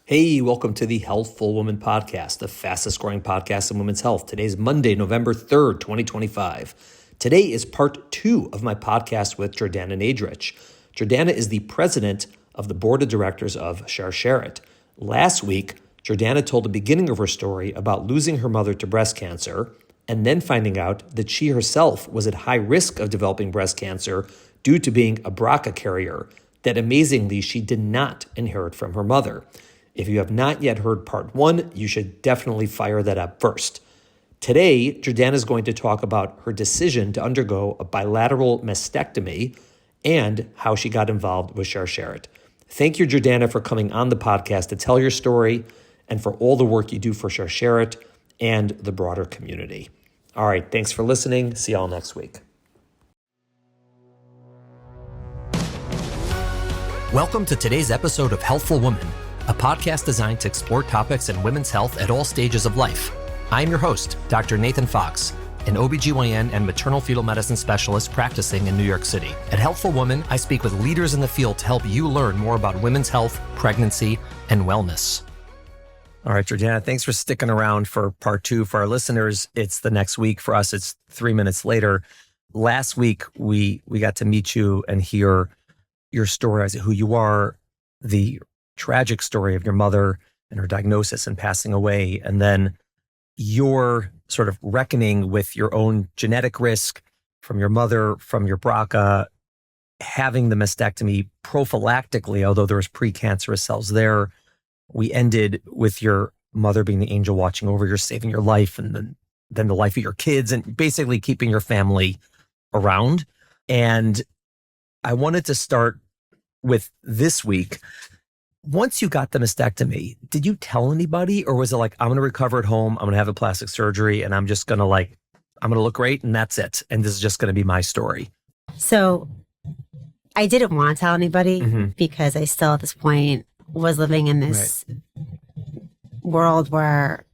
Hey, welcome to the Healthful Woman Podcast, the fastest growing podcast in women's health. Today's Monday, November 3rd, 2025. Today is part 2 of my podcast with Jordanna Nadritch. Jordanna is the president of the board of directors of Sharsheret. Last week, Jordanna told the beginning of her story about losing her mother to breast cancer and then finding out that she herself was at high risk of developing breast cancer due to being a BRCA carrier that amazingly she did not inherit from her mother. If you have not yet heard part 1, you should definitely fire that up first. Today, Jordanna is going to talk about her decision to undergo a bilateral mastectomy and how she got involved with Sharsheret. Thank you, Jordanna, for coming on the podcast to tell your story and for all the work you do for Sharsheret and the broader community. All right, thanks for listening. See y'all next week. Welcome to today's episode of Healthful Woman, a podcast designed to explore topics in women's health at all stages of life. I'm your host, Dr. Nathan Fox, an OBGYN and maternal fetal medicine specialist practicing in New York City. At Healthful Woman, I speak with leaders in the field to help you learn more about women's health, pregnancy, and wellness. All right, Jordanna, thanks for sticking around for part 2. For our listeners, it's the next week. For us, it's 3 minutes later. Last week, we got to meet you and hear your story as to who you are, the tragic story of your mother and her diagnosis and passing away, and then your sort of reckoning with your own genetic risk from your mother, from your BRCA, having the mastectomy prophylactically, although there was precancerous cells there. We ended with your mother being the angel watching over you, saving your life, and then the life of your kids, and basically keeping your family around. And I wanted to start with this week. Once you got the mastectomy, did you tell anybody, or was it like, I'm going to recover at home, I'm going to have a plastic surgery, and I'm just going to I'm going to look great, and that's it, and this is just going to be my story? So I didn't want to tell anybody because I still at this point was living in this world where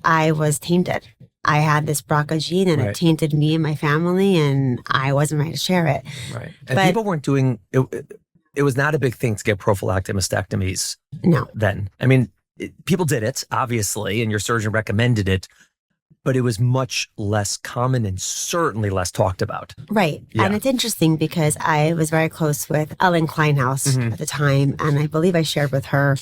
I was tainted. I had this BRCA gene and it tainted me and my family, and I wasn't ready to share it. Right. And people weren't doing it. It was not a big thing to get prophylactic mastectomies. No. Then. I mean, people did it, obviously, and your surgeon recommended it, but it was much less common and certainly less talked about. Right. Yeah. And it's interesting because I was very close with Ellen Kleinhaus at the time, and I believe I shared with her,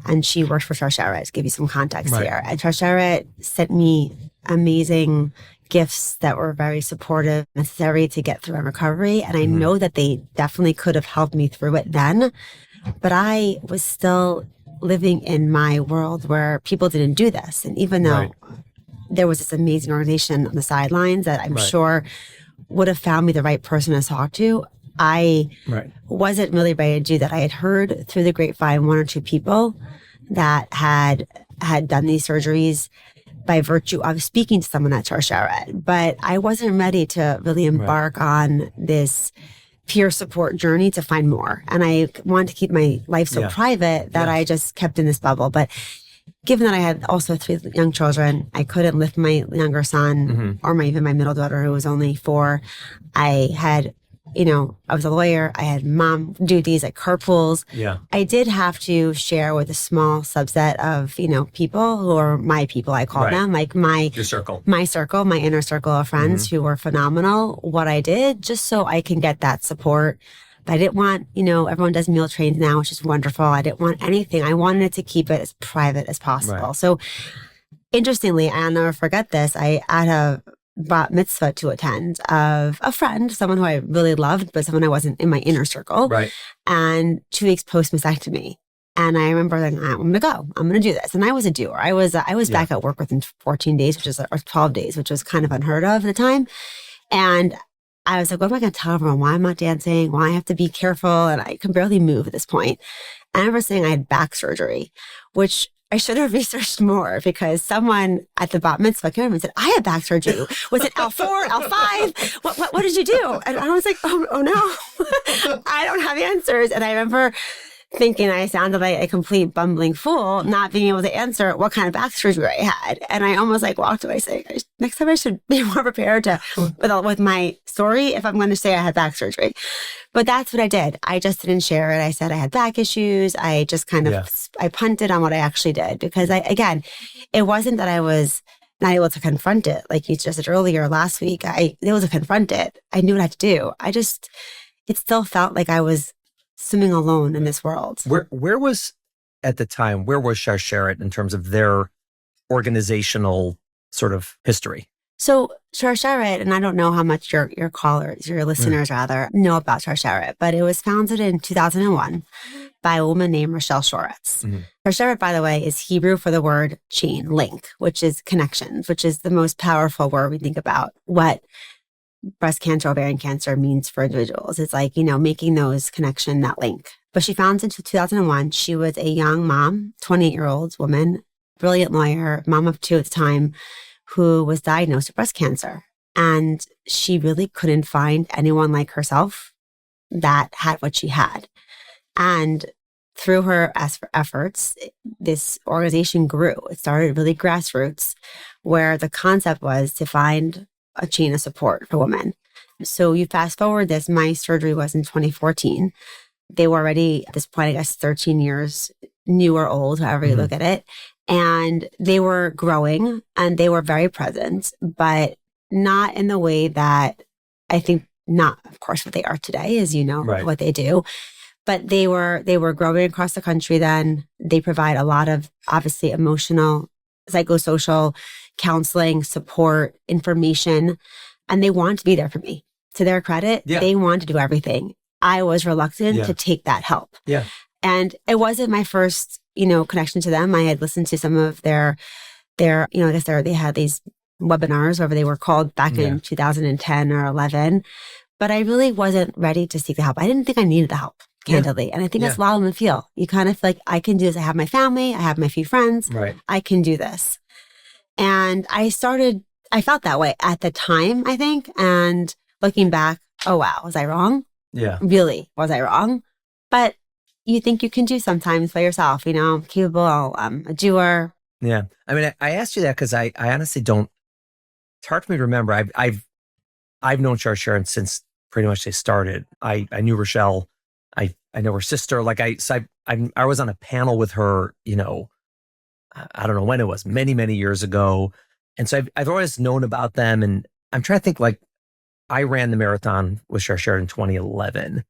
and she worked for Sharsheret, to give you some context here. And Sharsheret sent me amazing gifts that were very supportive, necessary to get through my recovery. And I know that they definitely could have helped me through it then, but I was still living in my world where people didn't do this. And even though there was this amazing organization on the sidelines that I'm sure would have found me the right person to talk to, I wasn't really ready to do that. I had heard through the grapevine 1 or 2 people that had done these surgeries by virtue of speaking to someone at Sharsheret, but I wasn't ready to really embark on this peer support journey to find more. And I wanted to keep my life so private that I just kept in this bubble. But given that I had also 3 young children, I couldn't lift my younger son or even my middle daughter, who was only 4. I had, I was a lawyer. I had mom duties, like carpools. Yeah. I did have to share with a small subset of, people who are my people, I call them, like your circle, my inner circle of friends who were phenomenal. What I did just so I can get that support. But I didn't want, everyone does meal trains now, which is wonderful. I didn't want anything. I wanted to keep it as private as possible. So interestingly, I'll never forget this. I had a bat mitzvah to attend of a friend, someone who I really loved, but someone I wasn't in my inner circle. Right. And 2 weeks post mastectomy. And I remember thinking, I'm going to go. I'm going to do this. And I was a doer. I was back at work within 14 days, or 12 days, which was kind of unheard of at the time. And I was like, what am I going to tell everyone? Why I'm not dancing? Why I have to be careful? And I can barely move at this point. And I remember saying I had back surgery, which I should have researched more, because someone at the bat mitzvah came and said, I had back surgery. Was it L4, L5? What did you do? And I was like, oh no, I don't have answers. And I remember thinking I sounded like a complete bumbling fool, not being able to answer what kind of back surgery I had. And I almost like walked away saying, next time I should be more prepared with my story if I'm going to say I had back surgery. But that's what I did. I just didn't share it. I said I had back issues. I just kind of, I punted on what I actually did because it wasn't that I was not able to confront it. Like you just said earlier last week, I was able to confront it. I knew what I had to do. It still felt like I was swimming alone in this world. Where was, at the time, where was Sharsheret in terms of their organizational sort of history? So Sharsheret, and I don't know how much your callers, your listeners rather, know about Sharsheret, but it was founded in 2001 by a woman named Sharsheret. Sharsheret, by the way, is Hebrew for the word chain, link, which is connections, which is the most powerful word we think about what breast cancer, ovarian cancer means for individuals. It's like, making those connection, that link. But she founded in 2001. She was a young mom, 28-year-old woman, brilliant lawyer, mom of 2 at the time, who was diagnosed with breast cancer. And she really couldn't find anyone like herself that had what she had. And through her efforts, this organization grew. It started really grassroots, where the concept was to find a chain of support for women. So you fast forward this, my surgery was in 2014. They were already, at this point, I guess 13 years new or old, however you look at it. And they were growing and they were very present, but not in the way that I think, not, of course, what they are today, as what they do. But they were growing across the country then. They provide a lot of, obviously, emotional, psychosocial counseling, support, information, and they want to be there for me. To their credit, they want to do everything. I was reluctant to take that help. And it wasn't my first, connection to them. I had listened to some of their, I guess they had these webinars, whatever they were called, back in 2010 or 11. But I really wasn't ready to seek the help. I didn't think I needed the help, candidly. And I think that's a lot of women feel. You kind of feel like, I can do this. I have my family. I have my few friends. Right. I can do this. And I felt that way at the time, I think. And looking back, oh, wow, was I wrong? Yeah. Really, was I wrong? But you think you can do sometimes by yourself, I'm capable, I'm a doer. Yeah. I mean, I asked you that because I honestly don't, it's hard for me to remember. I've known Sharsheret since pretty much they started. I knew Rochelle. I know her sister. I was on a panel with her, I don't know when it was, many, many years ago. And so I've always known about them. And I'm trying to think, I ran the marathon with Sharsheret in 2011.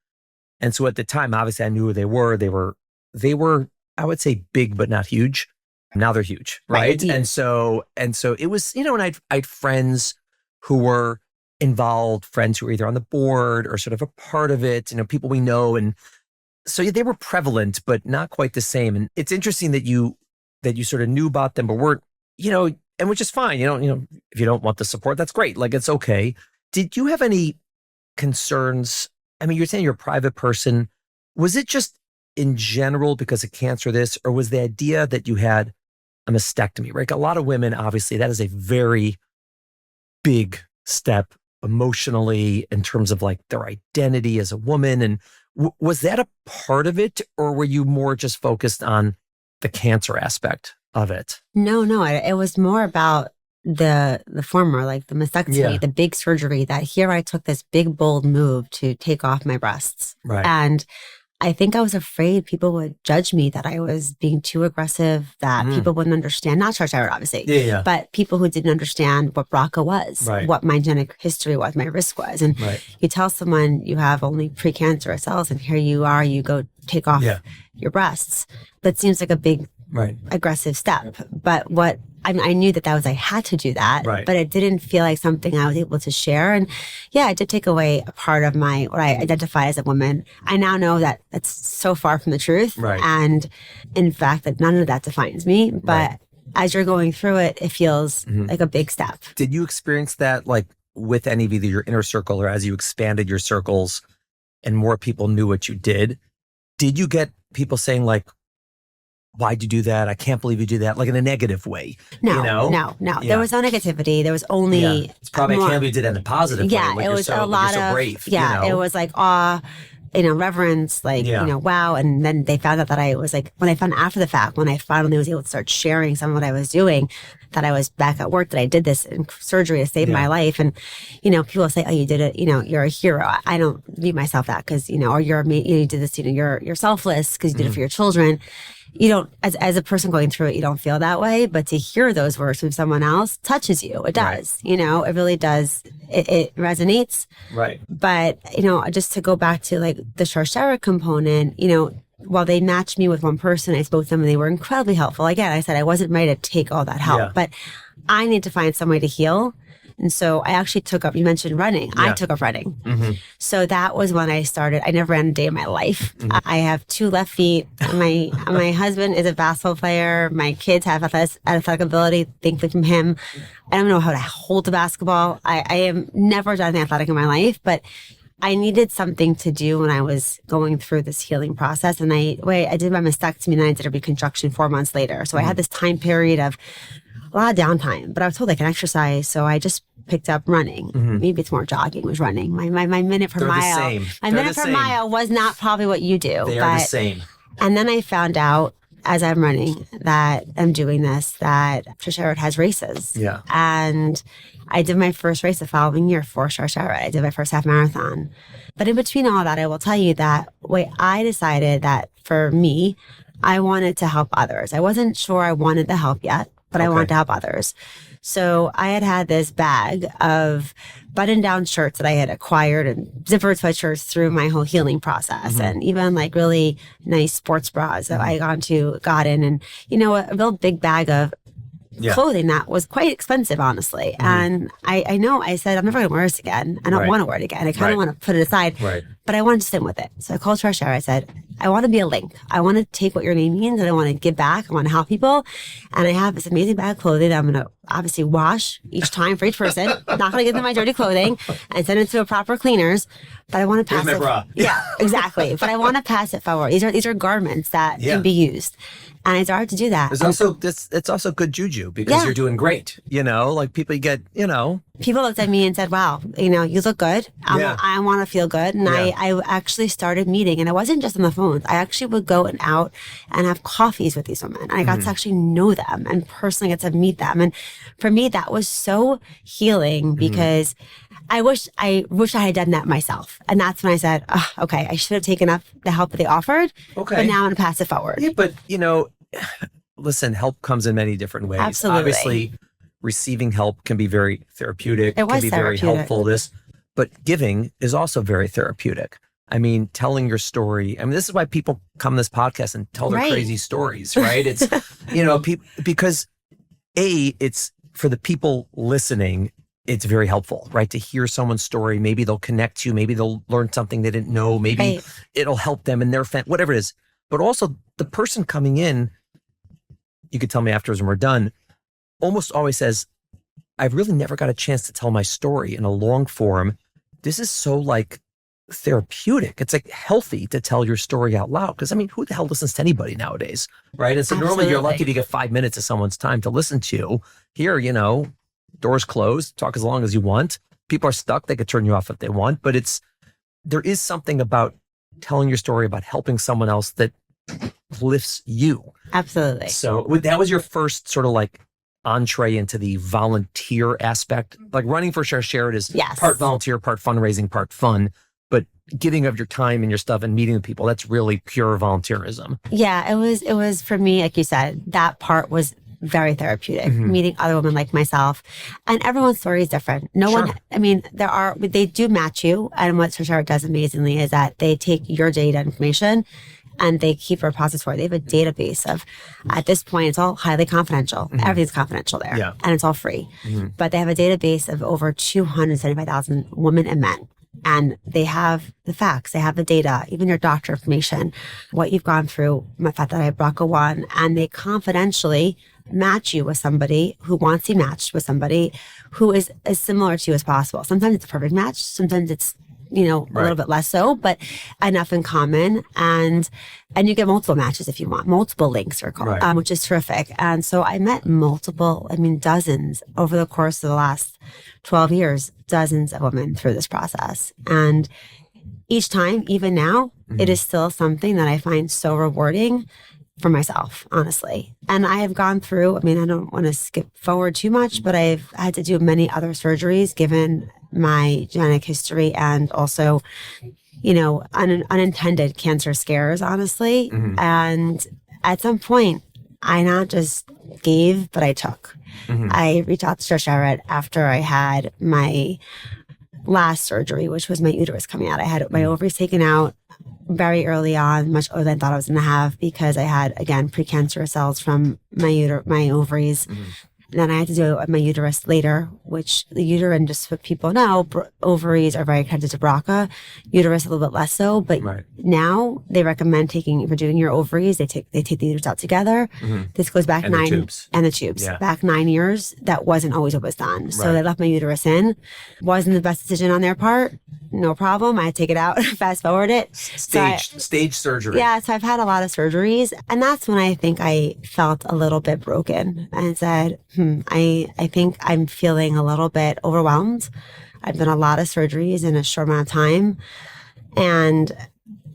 And so at the time, obviously I knew who they were. They were, I would say, big, but not huge. Now they're huge. Right. And so it was, and I'd friends who were involved, friends who were either on the board or sort of a part of it, people we know. And so they were prevalent, but not quite the same. And it's interesting that you sort of knew about them, but weren't, and which is fine. If you don't want the support, that's great. It's okay. Did you have any concerns? I mean, you're saying you're a private person. Was it just in general because of cancer, or was the idea that you had a mastectomy, right? A lot of women, obviously, that is a very big step emotionally in terms of their identity as a woman. And was that a part of it, or were you more just focused on the cancer aspect of it? No, it was more about the former, the mastectomy, the big surgery, that here I took this big, bold move to take off my breasts. Right. And I think I was afraid people would judge me, that I was being too aggressive, that people wouldn't understand, not Sharsheret, obviously, but people who didn't understand what BRCA was, what my genetic history was, my risk was. And you tell someone you have only precancerous cells and here you are, you go take off your breasts. That seems like a big, aggressive step. But I knew that I had to do that, but it didn't feel like something I was able to share. And I did take away a part of what I identify as a woman. I now know that that's so far from the truth. Right. And in fact, that none of that defines me. But as you're going through it, it feels like a big step. Did you experience that with any of either your inner circle or as you expanded your circles and more people knew what you did? Did you get people saying why'd you do that? I can't believe you did that. In a negative way. No. Yeah. There was no negativity. There was only. It's probably I can't believe you did that in a positive way. It was a lot of brave. Yeah, it was awe. reverence, wow. And then they found out that I was like, when I found after the fact, when I finally was able to start sharing some of what I was doing, that I was back at work, that I did this in surgery to save my life. And, people say, oh, you did it, you're a hero. I don't view myself that because, or you did this, you're selfless because you did it for your children. You don't, as a person going through it, you don't feel that way. But to hear those words from someone else touches you. It does, it really does. It resonates. Right. But, just to go back to like the Sharsheret component, while they matched me with one person, I spoke to them and they were incredibly helpful. Again, I said I wasn't ready to take all that help, but I need to find some way to heal. And so I actually took up, you mentioned running. I took up running. Mm-hmm. So that was when I started. I never ran a day in my life. Mm-hmm. I have 2 left feet. My husband is a basketball player. My kids have athletic ability, thankfully from him. I don't know how to hold the basketball. I have never done anything athletic in my life, but I needed something to do when I was going through this healing process. And I did my mastectomy and then I did a reconstruction 4 months later. So I had this time period of a lot of downtime, but I was told I can exercise. So I just picked up running. Mm-hmm. Maybe it's more jogging, was running. My minute per mile. My minute per mile was not probably what you do. They are the same. And then I found out as I'm running that I'm doing this, that Sharsheret has races. Yeah. And I did my first race the following year for Sharsheret. I did my first half marathon. But in between all that, I will tell you that I decided that for me, I wanted to help others. I wasn't sure I wanted the help yet, but I wanted to help others. So I had this bag of button-down shirts that I had acquired and zippered sweatshirts through my whole healing process. Mm-hmm. And even like really nice sports bras that I got in, and, a real big bag of clothing that was quite expensive, honestly. Mm-hmm. And I said, I'm never going to wear this again. I don't want to wear it again. I kind of want to put it aside, but I wanted to sit with it. So I called Sharsheret. I said, I want to be a link. I want to take what your name means and I want to give back. I want to help people. And I have this amazing bag of clothing that I'm going to obviously wash each time for each person. I'm not going to give them my dirty clothing and send it to a proper cleaners. But I want to pass it. Yeah, exactly. But I want to pass it forward. These are garments that can be used. And I started to do that. It's also good juju because you're doing great. Like people get, People looked at me and said, wow, you look good. I want to feel good. And I actually started meeting, and it wasn't just on the phones. I actually would go out and have coffees with these women. And I got to actually know them and personally get to meet them. And for me, that was so healing because I wish I had done that myself. And that's when I said, oh, okay, I should have taken up the help that they offered. Okay. But now I'm going to pass it forward. Yeah, but, listen, help comes in many different ways. Absolutely. Obviously, receiving help can be very therapeutic. It can be very helpful. But giving is also very therapeutic. I mean, telling your story. I mean, this is why people come to this podcast and tell their crazy stories, right? It's, because it's for the people listening, it's very helpful, right? To hear someone's story. Maybe they'll connect to you. Maybe they'll learn something they didn't know. Maybe it'll help them in their whatever it is. But also the person coming in, you could tell me afterwards when we're done, almost always says, I've really never got a chance to tell my story in a long form. This is so like therapeutic. It's like healthy to tell your story out loud. Because I mean, who the hell listens to anybody nowadays, right? And so normally you're lucky to get 5 minutes of someone's time to listen to. Here, doors closed, talk as long as you want. People are stuck. They could turn you off if they want. But there is something about telling your story, about helping someone else that lifts you. Absolutely. So that was your first sort of like entree into the volunteer aspect. Like running for Sharsheret is part volunteer, part fundraising, part fun. But giving of your time and your stuff and meeting the people, that's really pure volunteerism. Yeah, it was for me, like you said, that part was very therapeutic, meeting other women like myself. And everyone's story is different. They do match you. And what Sharsheret does amazingly is that they take your data information and they keep a repository. They have a database of, at this point, it's all highly confidential. Everything's confidential there. Yeah. And it's all free. But they have a database of over 275,000 women and men. And they have the facts, they have the data, even your doctor information, what you've gone through, the fact that I have BRCA1, and they confidentially match you with somebody who wants to be matched with somebody who is as similar to you as possible. Sometimes it's a perfect match. Sometimes it's, a little bit less so, but enough in common. And you get multiple matches if you want, multiple links are called, which is terrific. And so I met dozens over the course of the last 12 years, dozens of women through this process. And each time, even now, it is still something that I find so rewarding for myself, honestly. And I have gone through, I mean, I don't want to skip forward too much, but I've had to do many other surgeries given my genetic history and also, unintended cancer scares, honestly. And at some point, I not just gave, but I took. I reached out to Sharsheret after I had my last surgery, which was my uterus coming out. I had my ovaries taken out very early on, much earlier than I thought I was going to have, because I had, again, precancerous cells from my ovaries. And then I had to do my uterus later, which the uterine, just so people know, ovaries are very connected to BRCA, uterus a little bit less so. But now they recommend for doing your ovaries, they take the uterus out together. This goes back the tubes. Back 9 years. That wasn't always what was done. So they left my uterus in. Wasn't the best decision on their part. No problem. I had to take it out, fast forward it. Stage surgery. Yeah. So I've had a lot of surgeries. And that's when I think I felt a little bit broken and said, I think I'm feeling a little bit overwhelmed. I've done a lot of surgeries in a short amount of time. And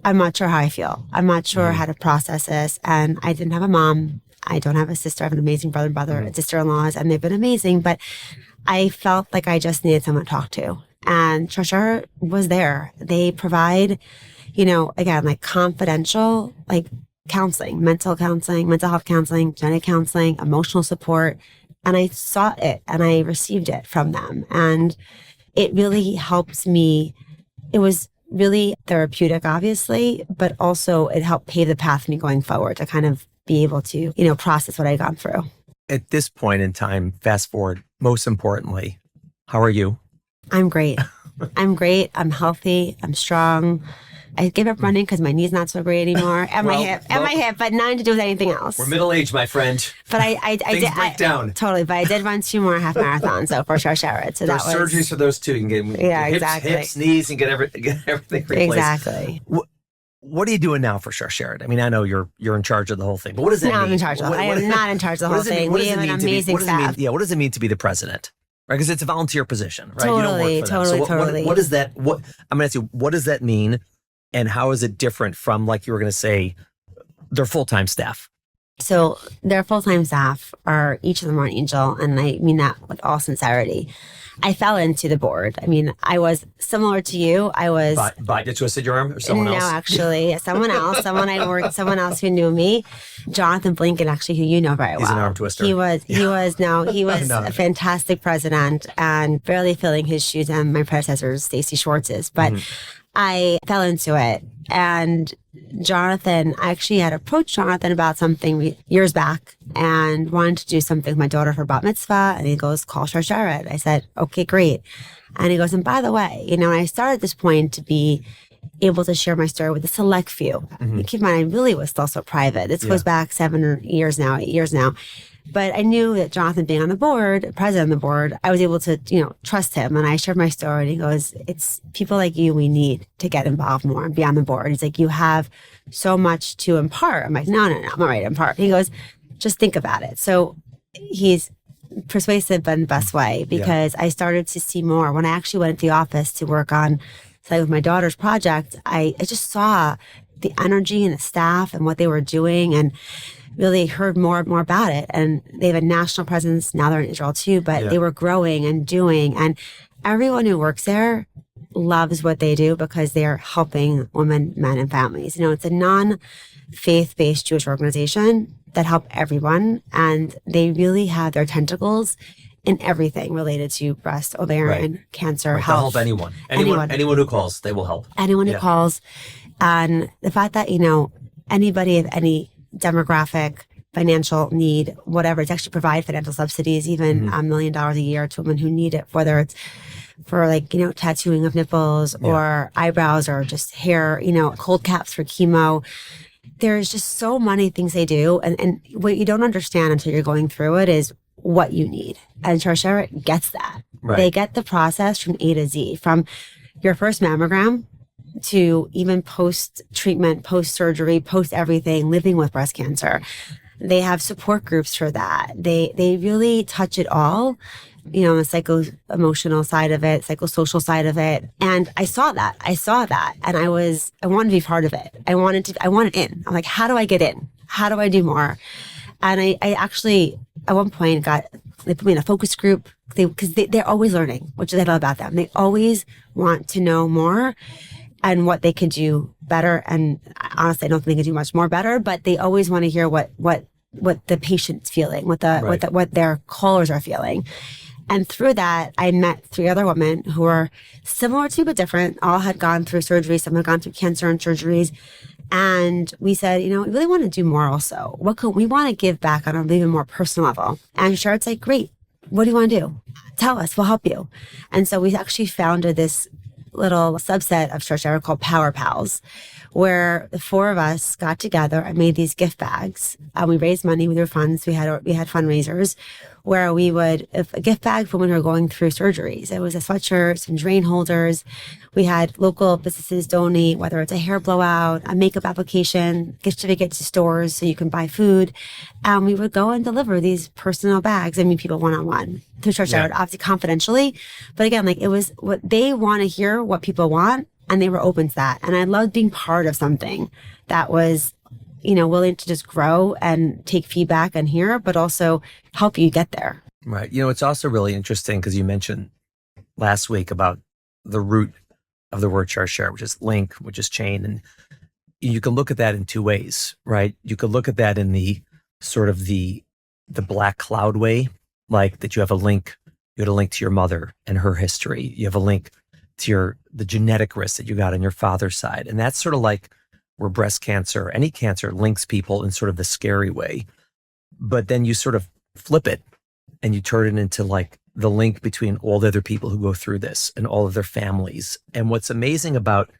I'm not sure how I feel. I'm not sure how to process this. And I didn't have a mom. I don't have a sister. I have an amazing brother and sister-in-laws, and they've been amazing. But I felt like I just needed someone to talk to. And Sharsheret was there. They provide, again, like confidential, like counseling, mental health counseling, genetic counseling, emotional support. And I sought it and I received it from them. And it really helps me. It was really therapeutic, obviously, but also it helped pave the path for me going forward to kind of be able to, process what I'd gone through. At this point in time, fast forward, most importantly, how are you? I'm great. I'm great. I'm healthy. I'm strong. I gave up running because my knee's not so great anymore. My hip, but nothing to do with anything else. We're middle-aged, my friend. But I did break down. Totally. But I did run 2 more half marathons though for Sharsheret. So there's surgeries for those too. You can get hips, knees, and get everything replaced. Exactly. What are you doing now for Sharsheret? I mean, I know you're in charge of the whole thing, but what does that mean? No, I'm in charge of it. I am not in charge of the whole thing. We have an amazing staff. What does it mean to be the president? Right, because it's a volunteer position, right? Totally, you don't work for them. Totally. What does that? I'm going to ask you, what does that mean, and how is it different from, like you were going to say, their full-time staff? So their full-time staff each of them are an angel, and I mean that with all sincerity. I fell into the board. I mean, I was similar to you. I was Biden twisted your arm, or someone else? No, actually, someone else. Someone else who knew me. Jonathan Blinken, actually, who you know very well. He's an arm twister. He was a fantastic president and barely filling his shoes, and my predecessor, Stacey Schwartz's. But I fell into it. And Jonathan, I actually had approached Jonathan about something years back and wanted to do something with my daughter for bat mitzvah. And he goes, call Sharsheret. I said, okay, great. And he goes, and by the way, I started at this point to be able to share my story with a select few. Keep in mind, I really was still so private. This goes back 8 years now. But I knew that Jonathan being on the board, president of the board, I was able to, trust him. And I shared my story. And he goes, it's people like you we need to get involved more and be on the board. He's like, you have so much to impart. I'm like, no, I'm not ready to impart. He goes, just think about it. So he's persuasive, but in the best way, because I started to see more. When I actually went to the office to work on, with my daughter's project, I just saw the energy and the staff and what they were doing, and really heard more about it. And they have a national presence. Now they're in Israel too, but they were growing and doing. And everyone who works there loves what they do because they're helping women, men, and families. It's a non-faith-based Jewish organization that help everyone. And they really have their tentacles in everything related to breast, ovarian, cancer, health. They'll help anyone who calls, they will help. Anyone who calls. And the fact that, anybody of any demographic, financial need, whatever, it's actually provide financial subsidies, even $1 million a year to women who need it, whether it's for tattooing of nipples or eyebrows or just hair, cold caps for chemo. There's just so many things they do. And what you don't understand until you're going through it is what you need. And Sharsheret gets that. Right. They get the process from A to Z, from your first mammogram to even post-treatment, post-surgery, post-everything, living with breast cancer. They have support groups for that. They really touch it all. on the psycho-emotional side of it, psychosocial side of it. And I saw that. And I wanted to be part of it. I wanted in. I'm like, how do I get in? How do I do more? And I actually, at one point, they put me in a focus group because they're always learning, which I love about them. They always want to know more and what they could do better. And honestly, I don't think they could do much more better, but they always want to hear what the patient's feeling, what their callers are feeling. And through that, I met 3 other women who were similar to but different. All had gone through surgery. Some had gone through cancer and surgeries. And we said, we really want to do more also. We want to give back on an even more personal level. And Sharet's like, great. What do you want to do? Tell us. We'll help you. And so we actually founded this little subset of Sharsheret called Power Pals, where the 4 of us got together and made these gift bags. We raised money with our funds. We had fundraisers where we would, a gift bag for women who are going through surgeries. It was a sweatshirt, some drain holders. We had local businesses donate, whether it's a hair blowout, a makeup application, gift certificate to stores so you can buy food. And we would go and deliver these personal bags and meet people one-on-one through Sharsheret, obviously confidentially. But again, it was what they want to hear, what people want, and they were open to that. And I loved being part of something that was, willing to just grow and take feedback and hear, but also help you get there. Right. It's also really interesting because you mentioned last week about the root of the word Sharsheret, which is link, which is chain. And you can look at that in 2 ways, right? You could look at that in the sort of the black cloud way, like that you had a link to your mother and her history. You have a link to the genetic risk that you got on your father's side. And that's sort of like where breast cancer, any cancer, links people in sort of the scary way. But then you sort of flip it and you turn it into like the link between all the other people who go through this and all of their families. And what's amazing about,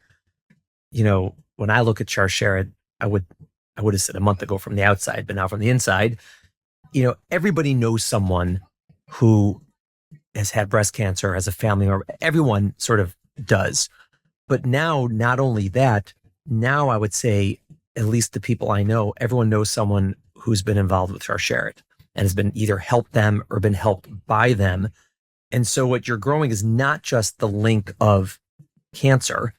when I look at Sharsheret, I would have said a month ago from the outside, but now from the inside, everybody knows someone who has had breast cancer as a family, or everyone sort of does. But now, not only that, now I would say, at least the people I know, everyone knows someone who's been involved with Sharsheret and has been either helped them or been helped by them. And so what you're growing is not just the link of cancer,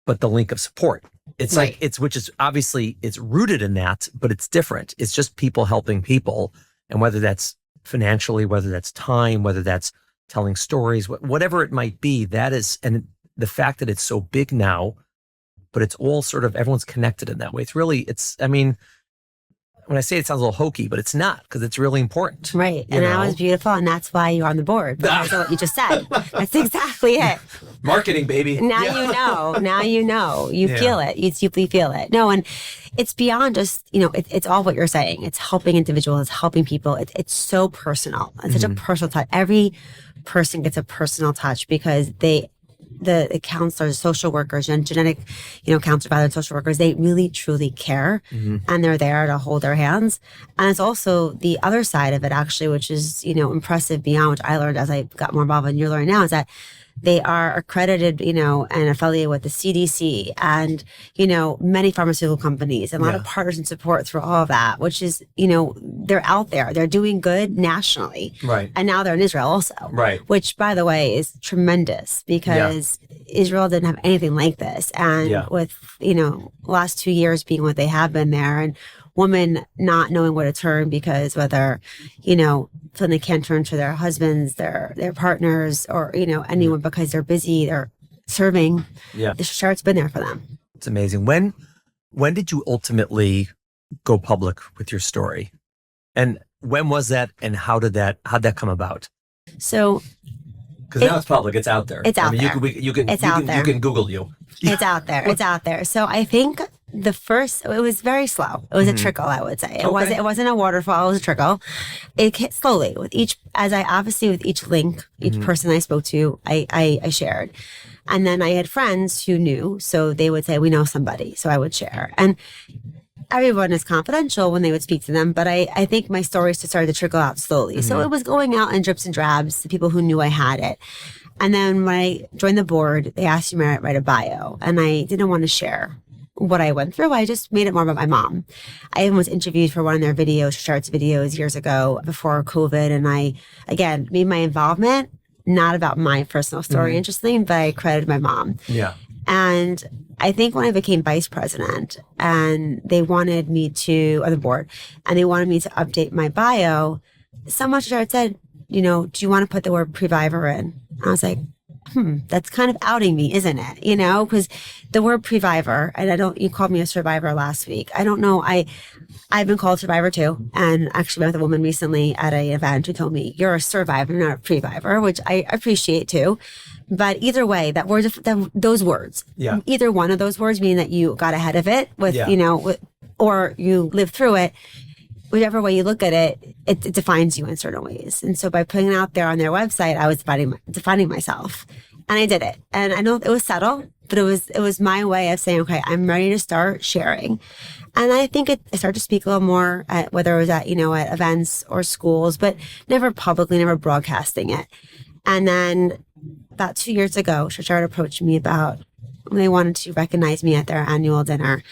but the link of support. It's right. Which is obviously it's rooted in that, but it's different. It's just people helping people. And whether that's financially, whether that's time, whether that's telling stories, whatever it might be, that is, and the fact that it's so big now, but it's all sort of, everyone's connected in that way. When I say it sounds a little hokey, but it's not, because it's really important. Right. And that was beautiful. And that's why you're on the board. Because of what you just said. That's exactly it. Marketing, baby. Now you know. You feel it. You deeply feel it. No, and it's beyond just, it's all what you're saying. It's helping individuals, it's helping people. It's so personal. It's such a personal touch. Every person gets a personal touch because the counselors, social workers, and genetic, counselors, rather than social workers, they really truly care, and they're there to hold their hands. And it's also the other side of it, actually, which is, impressive beyond, which I learned as I got more involved in you're learning now, is that they are accredited, and affiliated with the CDC and, many pharmaceutical companies and a lot of partners and support through all of that, which is, they're out there. They're doing good nationally. Right. And now they're in Israel also. Right. Which, by the way, is tremendous because Israel didn't have anything like this. And with, last 2 years being what they have been there, and women not knowing where to turn because whether, feeling they can't turn to their husbands, their partners, or, anyone because they're busy, they're serving. Yeah. The Sharet's been there for them. It's amazing. When did you ultimately go public with your story? And when was that? And how'd that come about? So, because now it's public, it's out there. It's out there. You can Google you. It's out there. It's out there. So I think it was very slow. It was a trickle, I would say. It wasn't a waterfall. It was a trickle. It hit slowly with each link, each person I spoke to, I shared. And then I had friends who knew, so they would say, we know somebody. So I would share. And everyone is confidential when they would speak to them, but I think my stories just started to trickle out slowly. So it was going out in drips and drabs, the people who knew I had it. And then when I joined the board, they asked me to write a bio, and I didn't want to share what I went through. I just made it more about my mom. I even was interviewed for one of their videos, Sharsheret's videos years ago before COVID. And I, again, made my involvement not about my personal story, interesting, but I credited my mom. Yeah. And I think when I became vice president and they wanted me to, on the board, and they wanted me to update my bio, someone said, do you want to put the word previvor in? And I was like, that's kind of outing me, isn't it? Because the word previvor, and you called me a survivor last week. I don't know. I've been called survivor too. And actually met with a woman recently at an event who told me, you're a survivor, not a previvor, which I appreciate too. But either way, those words, either one of those words mean that you got ahead of it with, or you lived through it. Whichever way you look at it, it defines you in certain ways. And so by putting it out there on their website, I was defining myself. And I did it. And I know it was subtle, but it was my way of saying, okay, I'm ready to start sharing. And I think I started to speak a little more at whether it was at events or schools, but never publicly, never broadcasting it. And then about 2 years ago, Sharsheret approached me about they wanted to recognize me at their annual dinner.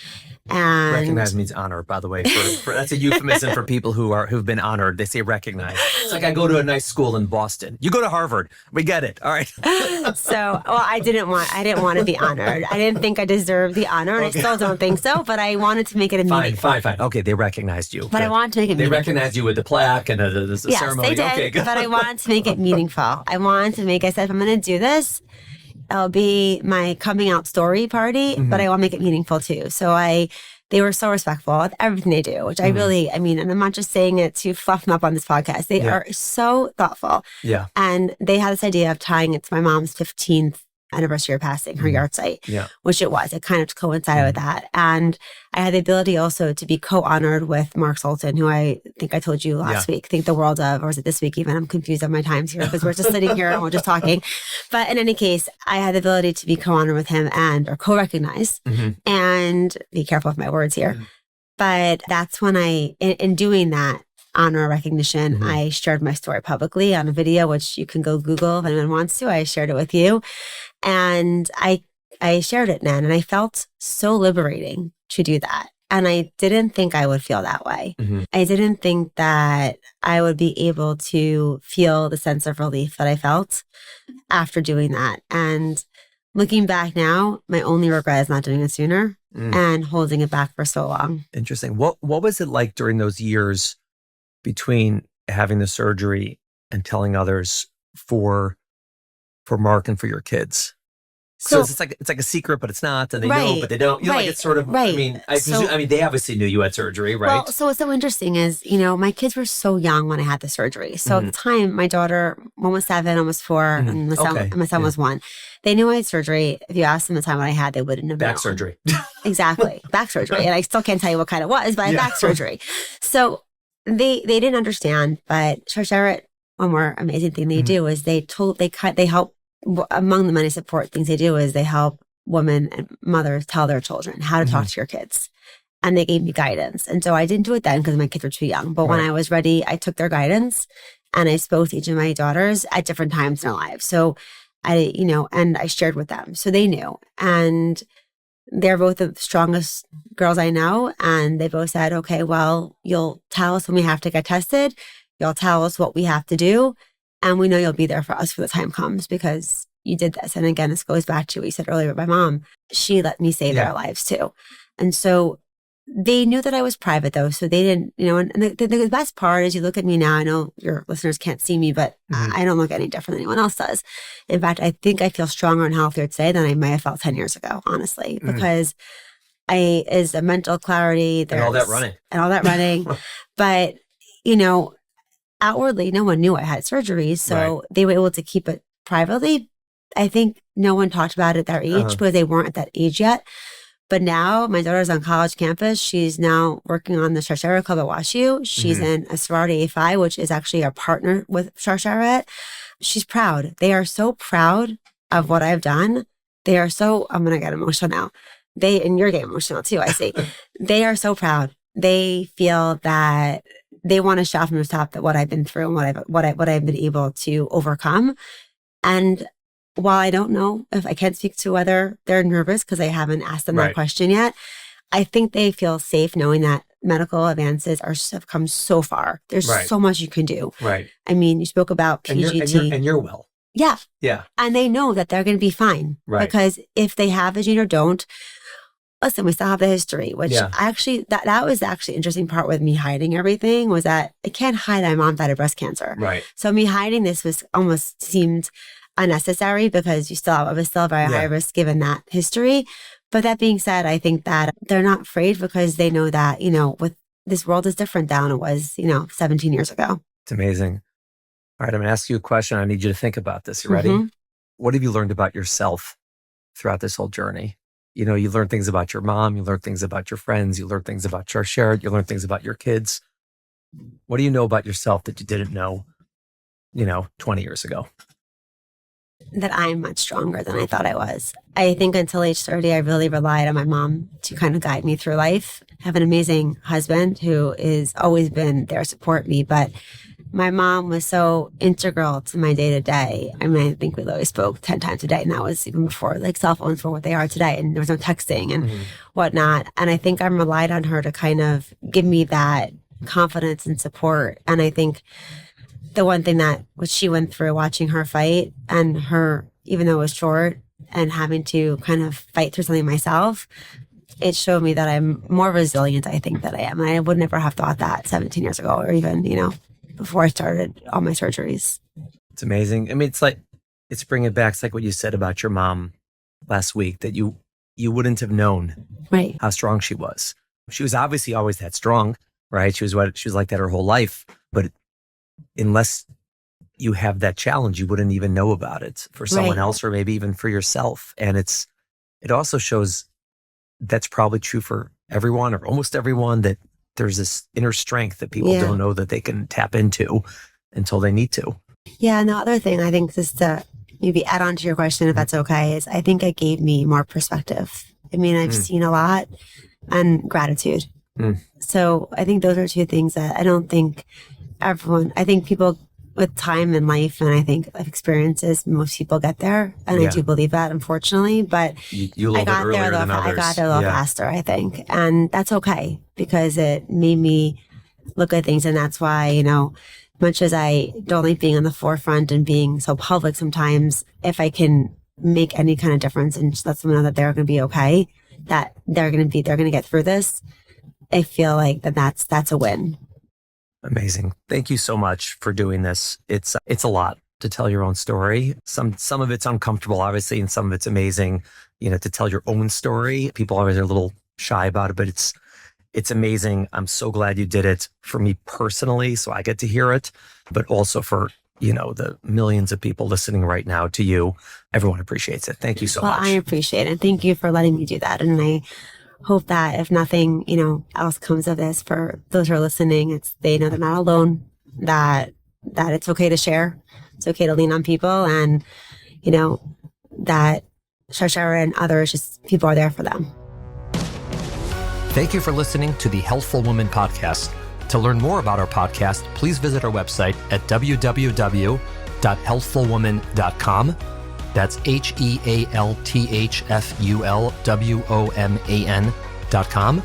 And recognize means honor, by the way. For that's a euphemism for people who've been honored. They say recognize. It's like I go to a nice school in Boston. You go to Harvard. We get it. All right. So, I didn't want to be honored. I didn't think I deserved the honor, and I still don't think so. But I wanted to make it meaningful. Fine. Okay, they recognized you. But I wanted to make it meaningful. They recognized you with the plaque and the ceremony. Yes, they did. Okay, good. But I wanted to make it meaningful. I said, if I'm going to do this, it'll be my coming out story party, but I want to make it meaningful too. So they were so respectful with everything they do, which I really, and I'm not just saying it to fluff them up on this podcast. They are so thoughtful. Yeah. And they had this idea of tying it to my mom's 15th anniversary of passing, her yard site, which it was. It kind of coincided with that. And I had the ability also to be co-honored with Mark Sultan, who I think I told you last week, think the world of, or is it this week even? I'm confused on my times here because we're just sitting here and we're just talking. But in any case, I had the ability to be co-honored with him or co-recognized and be careful with my words here. But that's when in doing that, honor recognition, I shared my story publicly on a video, which you can go Google if anyone wants to. I shared it with you. And I shared it then, and I felt so liberating to do that. And I didn't think I would feel that way. I didn't think that I would be able to feel the sense of relief that I felt after doing that. And looking back now, my only regret is not doing it sooner and holding it back for so long. Interesting. What was it like during those years between having the surgery and telling others for Mark and for your kids? So it's like a secret, but it's not, and they know, but they don't. Like it's sort of. I mean, they obviously knew you had surgery, right? Well, so what's so interesting is, my kids were so young when I had the surgery. So at the time, my daughter, one was 7, almost 4, and my son was 1. They knew I had surgery. If you asked them the time when I had, they wouldn't have known. Back surgery. Exactly, back surgery, and I still can't tell you what kind it was, but I had back surgery. So they didn't understand, but Sharsheret, one more amazing thing they do is they help. Among the many support things they do is they help women and mothers tell their children how to talk to your kids. And they gave me guidance. And so I didn't do it then because my kids were too young. But when I was ready, I took their guidance and I spoke to each of my daughters at different times in their lives. So and I shared with them. So they knew. And they're both the strongest girls I know. And they both said, okay, well, you'll tell us when we have to get tested. You'll tell us what we have to do. And we know you'll be there for us when the time comes because you did this. And again, this goes back to what you said earlier. My mom, she let me save their lives too. And so they knew that I was private though. So they didn't, and the best part is you look at me now, I know your listeners can't see me, but I don't look any different than anyone else does. In fact, I think I feel stronger and healthier today than I might have felt 10 years ago, honestly, because is a mental clarity. And all that running. But, outwardly, no one knew I had surgeries, so they were able to keep it privately. I think no one talked about it at their age because they weren't at that age yet. But now my daughter's on college campus. She's now working on the Sharsheret Club at WashU. She's in a sorority A5, which is actually a partner with Sharsheret. She's proud. They are so proud of what I've done. They are so, I'm going to get emotional now. And you're getting emotional too, I see. They are so proud. They feel that they want to shout from the top that what I've been through and what I've been able to overcome. And while I don't know if I can't speak to whether they're nervous because I haven't asked them that question yet, I think they feel safe knowing that medical advances have come so far. There's so much you can do. Right. I mean, you spoke about PGT. And you're well. Yeah. Yeah. And they know that they're going to be fine. Right. Because if they have a gene or don't, listen, we still have the history, which actually, that was actually interesting part with me hiding everything was that I can't hide my mom died of breast cancer. Right. So me hiding this was almost seemed unnecessary because I was still very high risk given that history. But that being said, I think that they're not afraid because they know that, with this world is different now than it was, 17 years ago. It's amazing. All right, I'm going to ask you a question. I need you to think about this. You ready? Mm-hmm. What have you learned about yourself throughout this whole journey? You learn things about your mom, you learn things about your friends, you learn things about Sharsheret, you learn things about your kids. What do you know about yourself that you didn't know, 20 years ago? That I'm much stronger than I thought I was. I think until age 30, I really relied on my mom to kind of guide me through life. I have an amazing husband who has always been there to support me, but my mom was so integral to my day to day. I mean, I think we literally spoke 10 times a day, and that was even before cell phones were what they are today, and there was no texting and whatnot. And I think I relied on her to kind of give me that confidence and support. And I think the one thing that what she went through watching her fight and her, even though it was short and having to kind of fight through something myself, it showed me that I'm more resilient, I think, that I am. And I would never have thought that 17 years ago or even, before I started all my surgeries. It's amazing. I mean, it's bringing it back. It's like what you said about your mom last week, that you wouldn't have known how strong she was. She was obviously always that strong, right? She was like that her whole life. But unless you have that challenge, you wouldn't even know about it for someone else or maybe even for yourself. And it also shows that's probably true for everyone or almost everyone, that there's this inner strength that people don't know that they can tap into until they need to. Yeah. And the other thing I think, just to maybe add on to your question, if that's okay, is I think it gave me more perspective. I mean, I've seen a lot, and gratitude. So I think those are two things that I don't think I think people with time in life and I think life experiences, most people get there. And I do believe that, unfortunately. But I got there a little faster, I think. And that's okay because it made me look at things. And that's why, much as I don't like being on the forefront and being so public sometimes, if I can make any kind of difference and just let them know that they're going to be okay, that they're going to get through this, I feel like that's a win. Amazing. Thank you so much for doing this. It's a lot to tell your own story. Some of it's uncomfortable, obviously, and some of it's amazing, to tell your own story. People always are a little shy about it, but it's amazing. I'm so glad you did it for me personally, so I get to hear it, but also for, the millions of people listening right now to you. Everyone appreciates it. Thank you so much. Well, I appreciate it. Thank you for letting me do that. And I hope that if nothing, else comes of this, for those who are listening, they know they're not alone, that it's okay to share. It's okay to lean on people, and, that Sharsheret and others, just people are there for them. Thank you for listening to the Healthful Woman Podcast. To learn more about our podcast, please visit our website at www.healthfulwoman.com. That's HEALTHFULWOMAN.com.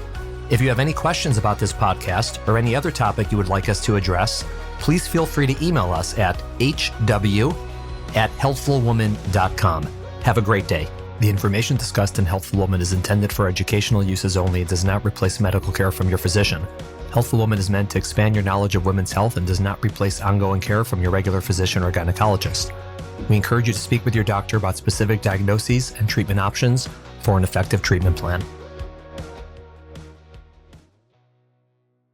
If you have any questions about this podcast or any other topic you would like us to address, please feel free to email us at hw@healthfulwoman.com. Have a great day. The information discussed in Healthful Woman is intended for educational uses only. It does not replace medical care from your physician. Healthful Woman is meant to expand your knowledge of women's health and does not replace ongoing care from your regular physician or gynecologist. We encourage you to speak with your doctor about specific diagnoses and treatment options for an effective treatment plan.